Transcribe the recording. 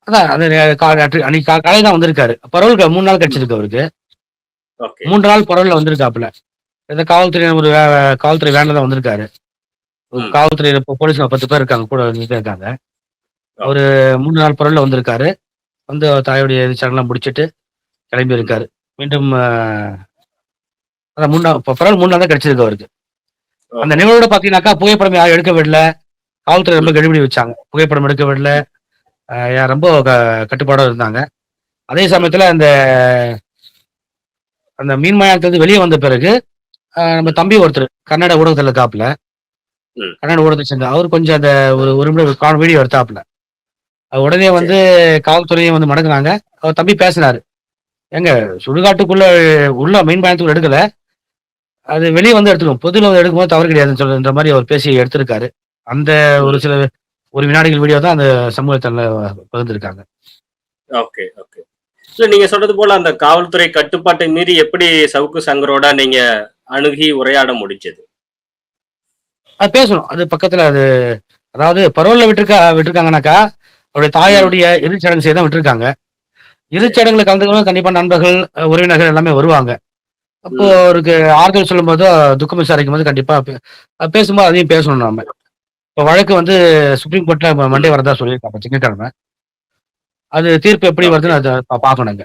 அதான் அது அன்னைக்கு காலையில தான் வந்திருக்காரு. பரோல் 3 நாள் கிடைச்சிருக்கு அவருக்கு. ஓகே. 3 நாள் பரோல்ல வந்திருக்காப்புல. இந்த காவல்துறை காவல்துறை வேன்ல தான் வந்திருக்காரு. ம். காவல்துறையில போலீஸ்ல 10 பேர் இருக்காங்க. கூட வந்துட்டே இருக்காங்க. அவரு ஓகே. 3 நாள் பரோல்ல வந்திருக்காரு. வந்து தாயுடைய விசாரணைலாம் முடிச்சுட்டு கிளம்பி ம். இருக்காரு. மீண்டும் அதான் 3 நாள் பரோல் 3 நாள் தான் கிடைச்சிருக்கு அவருக்கு. அந்த ஓஹோ! நிகழ்வோட பார்த்தீங்கன்னாக்கா, புகைப்படம் யாரும் எடுக்க விடல. காவல்துறை ரொம்ப ம். கெடுபிடி வச்சாங்க. புகைப்படம் எடுக்க விடல. ம். ரொம்ப கட்டுப்பாடோட இருந்தாங்க. அதே ம். சமயத்துல அந்த அந்த மீன் மயானத்துலருந்து வெளிய வந்த பிறகு, நம்ம ம். தம்பி ஒருத்தரு கன்னட ஊடகத்துல இருக்காப்புல. ம். கன்னட ஊடகத்த சேர்ந்த அவரு கொஞ்சம் அந்த ஒரு 1 நிமிடம் வீடியோ எடுத்தாப்புல. உடனே வந்து சரி. காவல்துறையும் வந்து மடங்குனாங்க. அவர் தம்பி பேசினாரு. "ஏங்க சுடுகாட்டுக்குள்ள உள்ள மீன் மயானத்துக்குள்ள எடுக்கல. அது வெளிய வந்து எடுத்துருவோம். பொதுல வந்து எடுக்கும்போது தவறு கிடையாதுன்னு சொல்லுன்ற மாரி அவர் பேசி எடுத்திருக்காரு." அந்த ஒரு ம். சில ஒரு வினாடிகள் வீடியோ தான் அந்த சமூக பகிர்ந்திருக்காங்க. Okay, okay. இல்ல நீங்க சொல்றது போல அந்த காவல்துறை கட்டுப்பாட்டை மீறி எப்படி சவுக்கு சங்கரோட நீங்க அணுகி உரையாட முடிஞ்சது? அது பேசணும். அது பக்கத்துல அதாவது பரோல்ல விட்டுருக்காங்கனாக்கா, அவருடைய ம். தாயாருடைய இறுதிச் சடங்கு செய்ய தான் விட்டுருக்காங்க. இறுதிச் சரி. சடங்குல கலந்துக்கணும் கண்டிப்பா நண்பர்கள், உறவினர்கள் எல்லாமே வருவாங்க. அப்போ ம். அவருக்கு ஆறுதல் சொல்லும்போதோ, துக்கம் விசாரிக்கும்போது கண்டிப்பா பேசும்போது அதையும் பேசணும் நாம. இப்ப வழக்கு வந்து சுப்ரீம் கோர்ட்ல மண்டே ம். வரதா சொல்லியிருக்காங்க திங்கட்கிழமை. அது தீர்ப்பு எப்படி ஓகே. வருதுன்னு அத பார்க்கணுங்க.